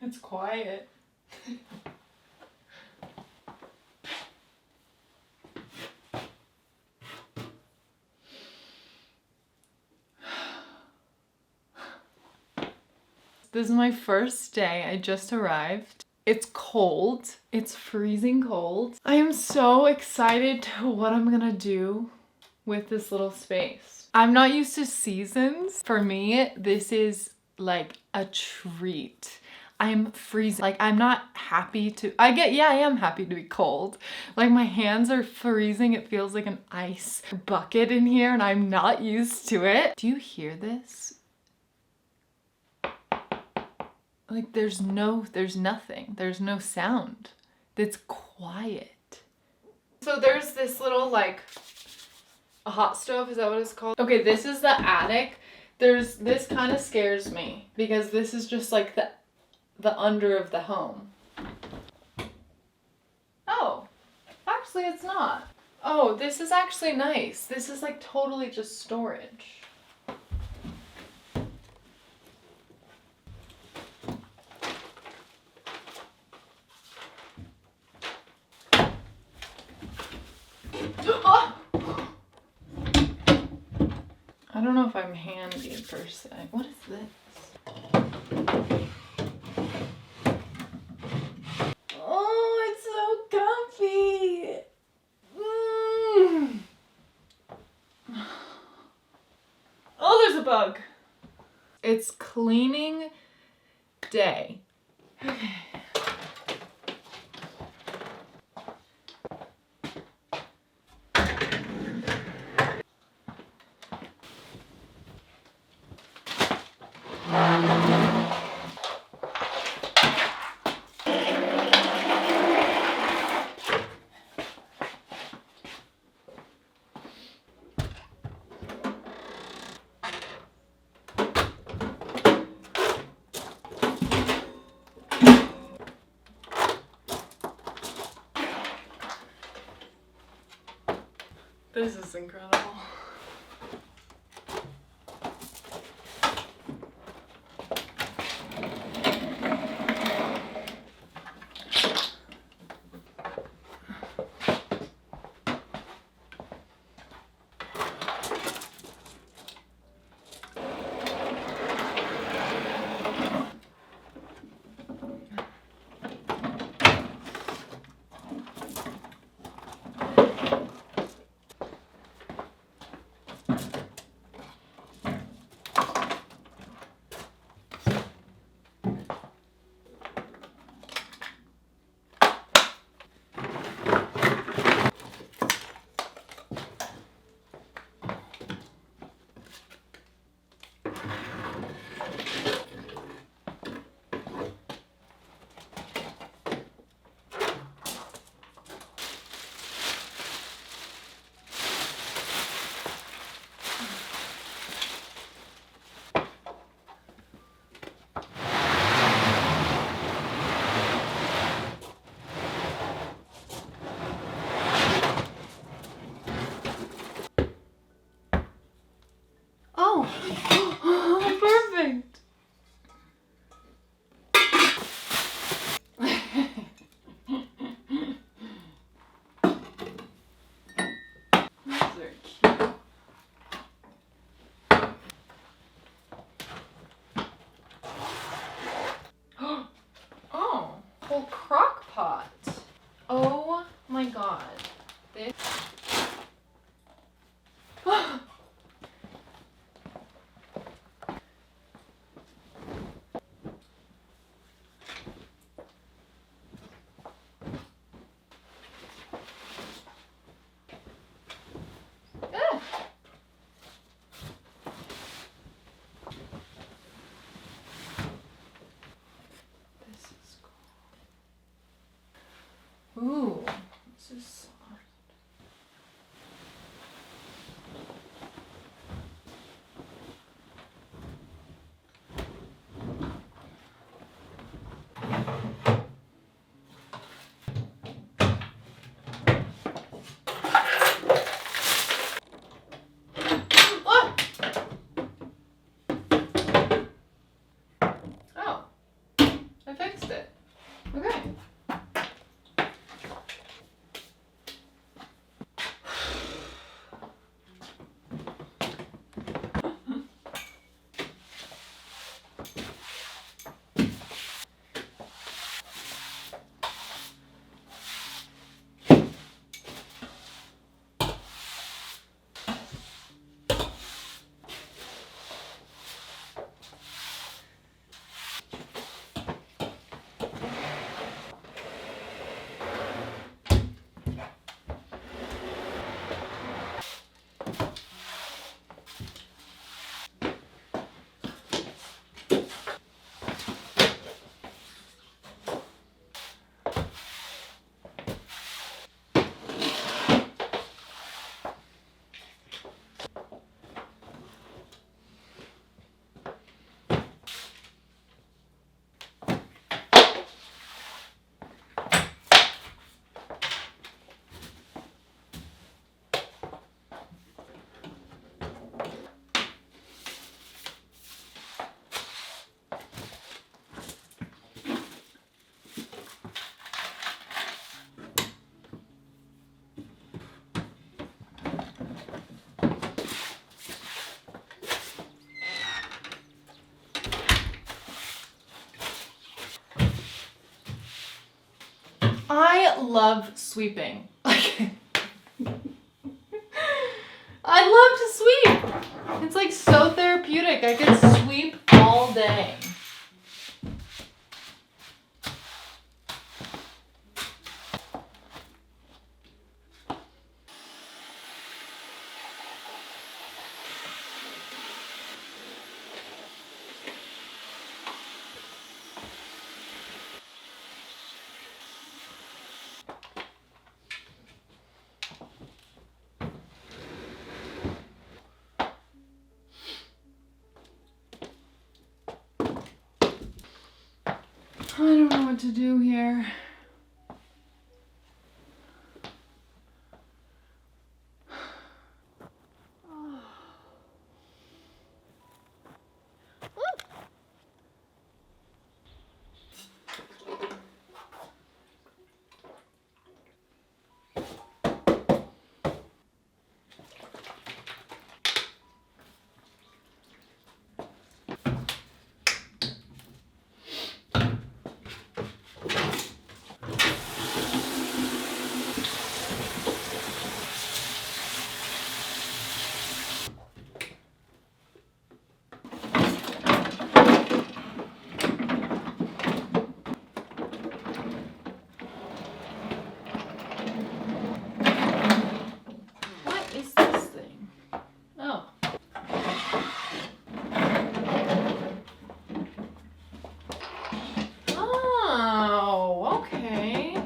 It's quiet. This is my first day. I just arrived. It's cold. It's freezing cold. I am so excited to what I'm gonna do with this little space. I'm not used to seasons. For me, this is like a treat. I'm freezing. Like, I'm not happy to, I am happy to be cold. Like, my hands are freezing. It feels like an ice bucket in here and I'm not used to it. Do you hear this? Like, there's nothing. There's no sound. It's quiet. So there's this little, like, a hot stove, is that what it's called? Okay, this is the attic. This kind of scares me because this is just like the under of the home. Oh, actually it's not. Oh, this is actually nice. This is like totally just storage. I don't know if I'm handy per se. What is this? Oh, it's so comfy. Oh, there's a bug. It's cleaning day. Okay. This is incredible. Oh, perfect. These are cute. Oh, whole crock pot. Oh my god. This. This is cool. I love sweeping. Like, I love to sweep. It's like so therapeutic. I could sweep all day. I don't know what to do here. What is this thing? Oh. Oh, okay.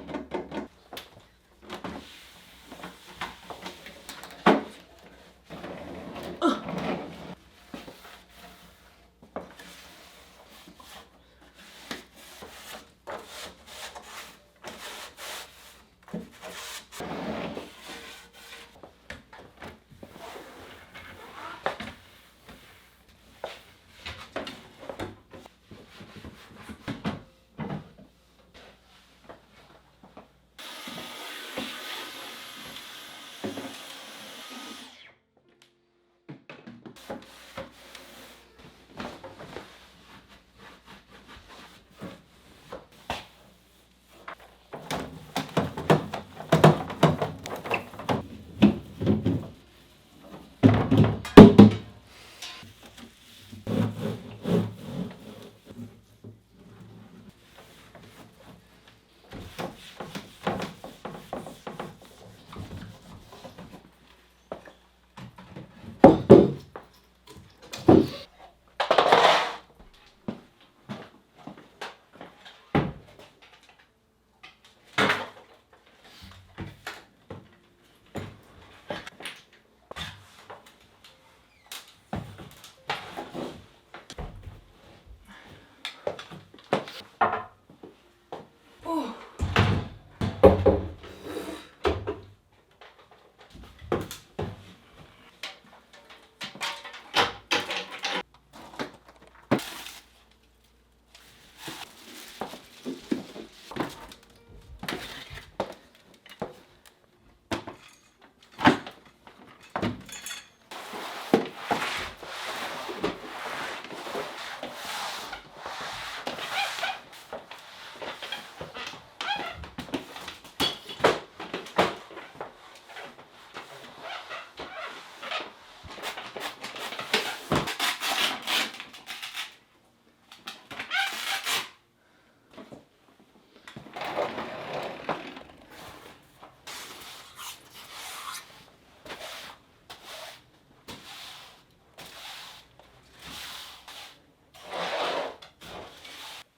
Oh.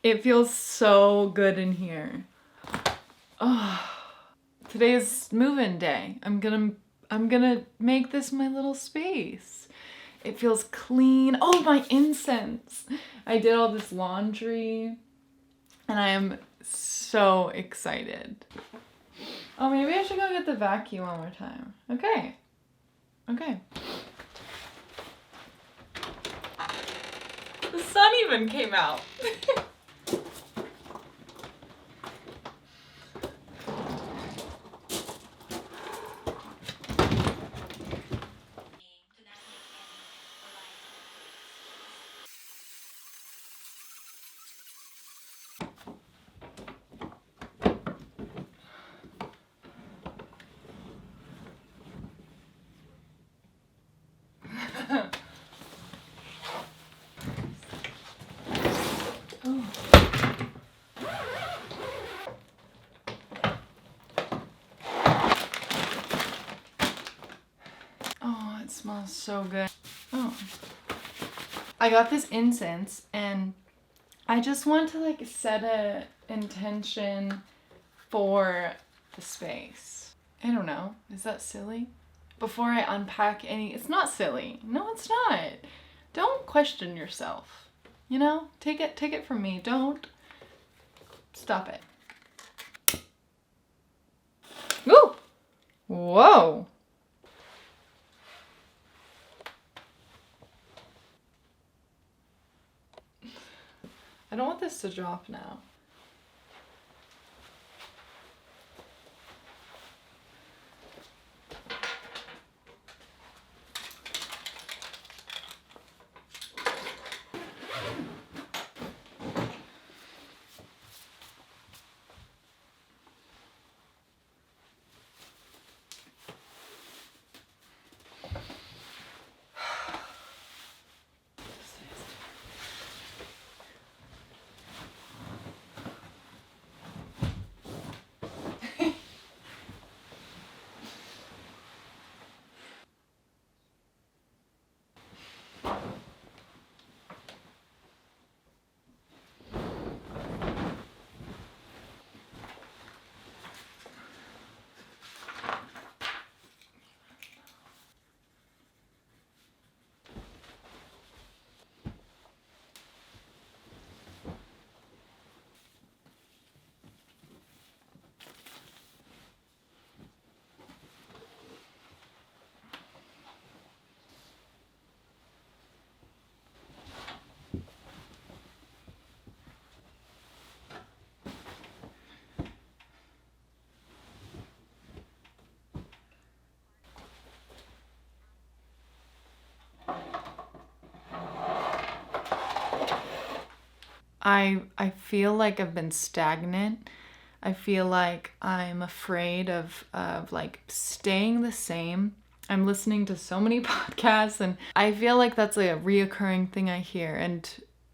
It feels so good in here. Oh, today is move-in day. I'm gonna make this my little space. It feels clean. Oh, my incense. I did all this laundry and I am so excited. Oh, maybe I should go get the vacuum one more time. Okay. Okay. The sun even came out. smells so good. Oh. I got this incense and I just want to like set a intention for the space. I don't know. Is that silly? Before I unpack any, it's not silly. No, it's not. Don't question yourself. You know, take it from me. Don't stop it. Woo! Whoa! I don't want this to drop now. I feel like I've been stagnant. I feel like I'm afraid of like staying the same. I'm listening to so many podcasts and I feel like that's like a reoccurring thing I hear, and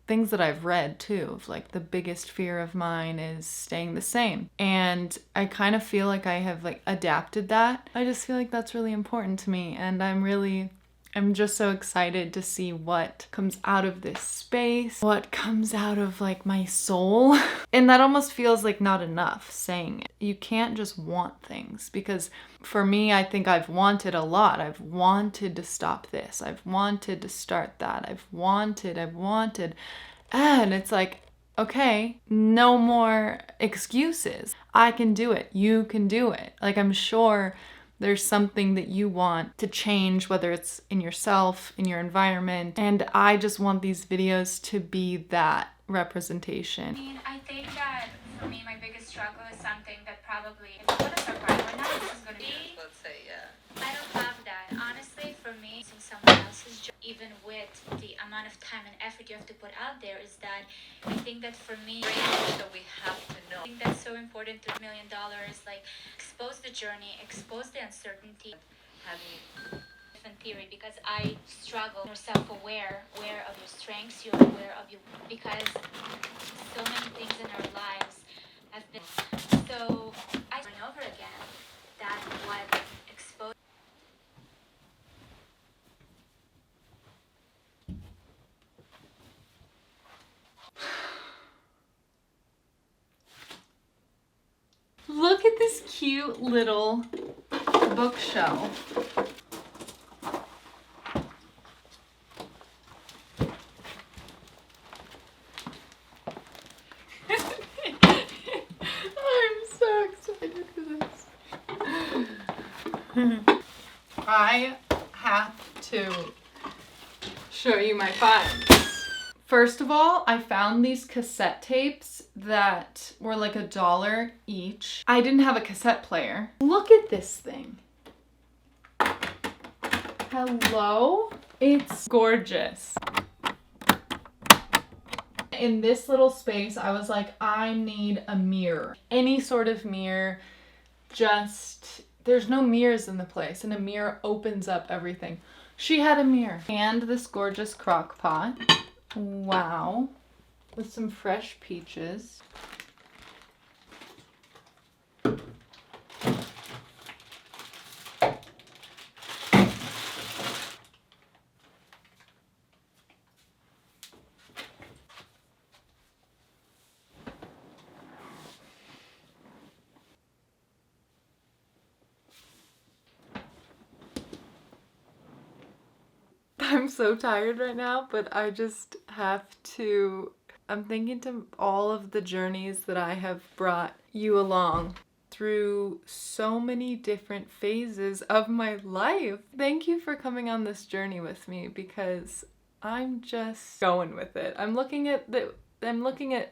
things that I've read too, of like the biggest fear of mine is staying the same. And I kind of feel like I have like adapted that. I just feel like that's really important to me, and I'm just so excited to see what comes out of this space, what comes out of like my soul. And that almost feels like not enough saying it. You can't just want things, because for me, I think I've wanted a lot. I've wanted to stop this. I've wanted to start that. I've wanted. And it's like, okay, no more excuses. I can do it. You can do it. Like, I'm sure there's something that you want to change, whether it's in yourself, in your environment. And I just want these videos to be that representation. I mean, I think that for me, my biggest struggle is something that probably, if I'm gonna survive or not, this is gonna be. Let's say, yeah. I don't have that. Honestly, for me, seeing someone else's job, even with the amount of time and effort you have to put out there, is that I think that for me, that we have to know. I think that's so important to $1 million. Like, expose the journey, expose the uncertainty, having different theory, because I struggle. You're self-aware, aware of your strengths, you're aware of your, because so many things in our lives have been so I over and over again that what exposed. Look at this cute little bookshelf. I'm so excited for this. I have to show you my finds. First of all, I found these cassette tapes that were like $1 each. I didn't have a cassette player. Look at this thing. Hello? It's gorgeous. In this little space, I was like, I need a mirror. Any sort of mirror, just, there's no mirrors in the place, and a mirror opens up everything. She had a mirror. And this gorgeous crock pot. Wow. With some fresh peaches. I'm so tired right now, but I just have to, I'm thinking to all of the journeys that I have brought you along through so many different phases of my life. Thank you for coming on this journey with me, because I'm just going with it. I'm looking at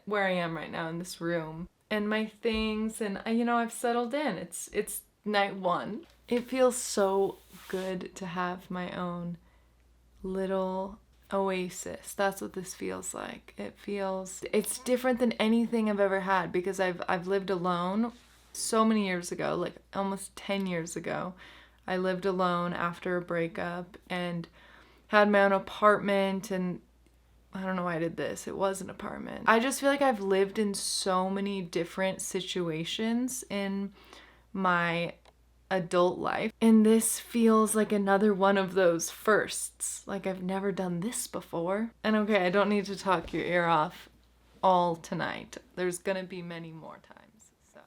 where I am right now in this room and my things, and I've settled in. It's night 1. It feels so good to have my own little oasis. That's what this feels like. It's different than anything I've ever had, because I've lived alone so many years ago, like almost 10 years ago. I lived alone after a breakup and had my own apartment, and I don't know why I did this. It was an apartment. I just feel like I've lived in so many different situations in my adult life, and this feels like another one of those firsts. Like, I've never done this before. And okay, I don't need to talk your ear off all tonight. There's gonna be many more times. So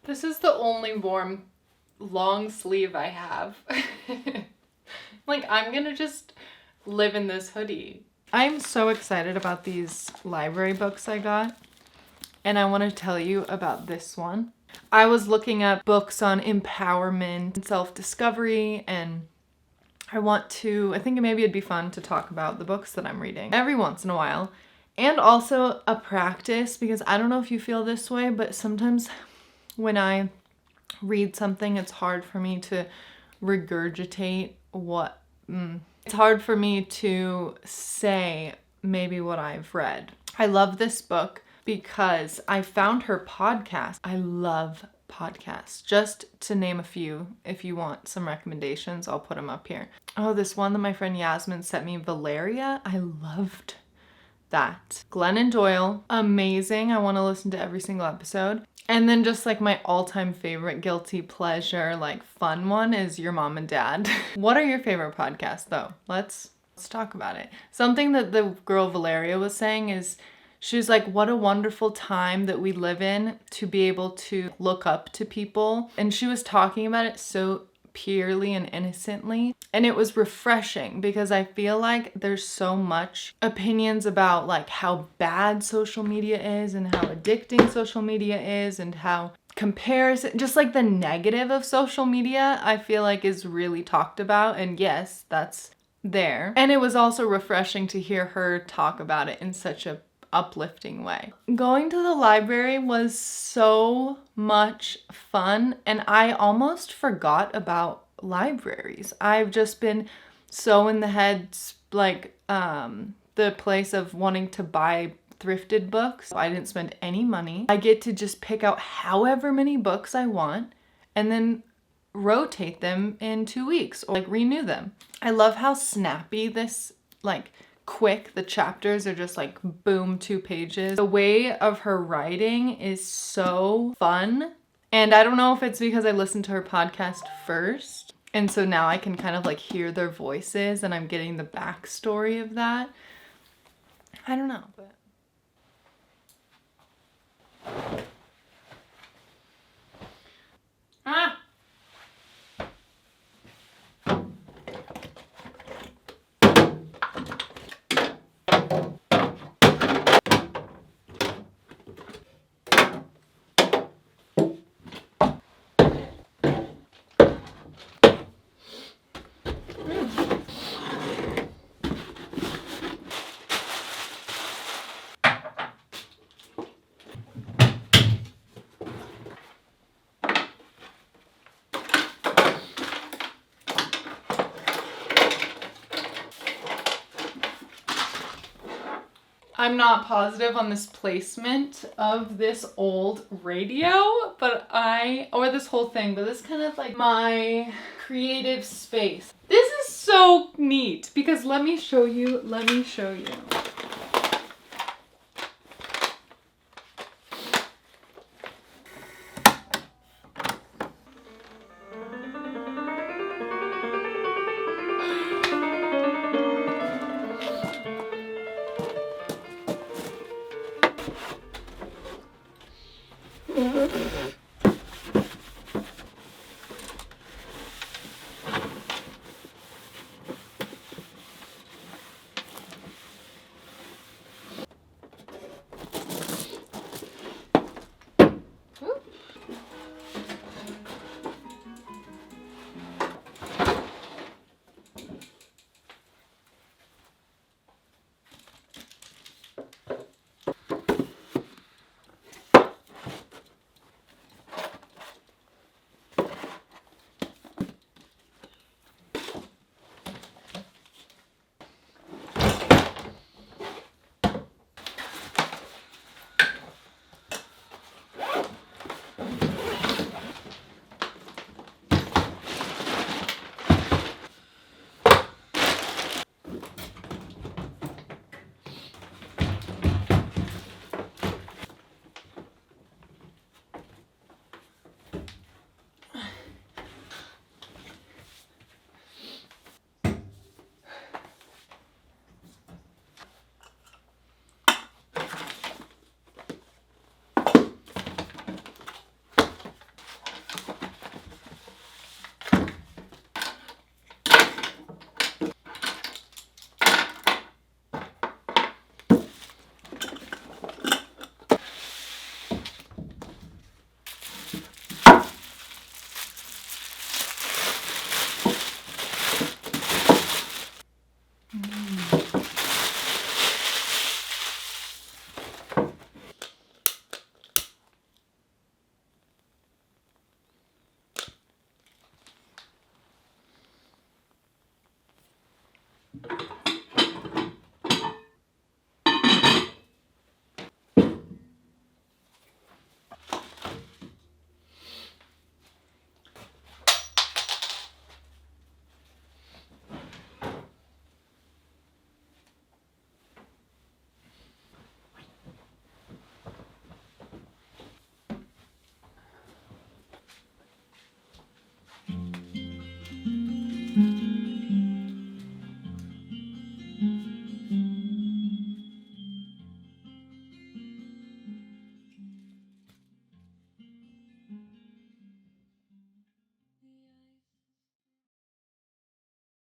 this is the only warm long sleeve I have. Like, I'm gonna just live in this hoodie. I'm so excited about these library books I got, and I want to tell you about this one. I was looking up books on empowerment and self-discovery, and I think maybe it'd be fun to talk about the books that I'm reading every once in a while, and also a practice, because I don't know if you feel this way, but sometimes when I read something, it's hard for me to regurgitate it's hard for me to say maybe what I've read. I love this book because I found her podcast. I love podcasts. Just to name a few, if you want some recommendations, I'll put them up here. Oh, this one that my friend Yasmin sent me, Valeria. I loved that. Glennon Doyle, amazing. I want to listen to every single episode. And then just like my all-time favorite guilty pleasure, like fun one, is Your Mom and Dad. What are your favorite podcasts though? Let's talk about it. Something that the girl Valeria was saying is, she's like, what a wonderful time that we live in to be able to look up to people. And she was talking about it so purely and innocently. And it was refreshing, because I feel like there's so much opinions about like how bad social media is and how addicting social media is and how comparison, just like the negative of social media, I feel like is really talked about. And yes, that's there. And it was also refreshing to hear her talk about it in such a uplifting way. Going to the library was so much fun, and I almost forgot about libraries. I've just been so in the head, like the place of wanting to buy thrifted books. I didn't spend any money. I get to just pick out however many books I want and then rotate them in 2 weeks, or like renew them. I love how snappy this, like, quick, the chapters are just like boom, 2 pages. The way of her writing is so fun, and I don't know if it's because I listened to her podcast first, and so now I can kind of like hear their voices and I'm getting the backstory of that. I don't know, but I'm not positive on this placement of this old radio, or this whole thing, but this is kind of like my creative space. This is so neat, because let me show you.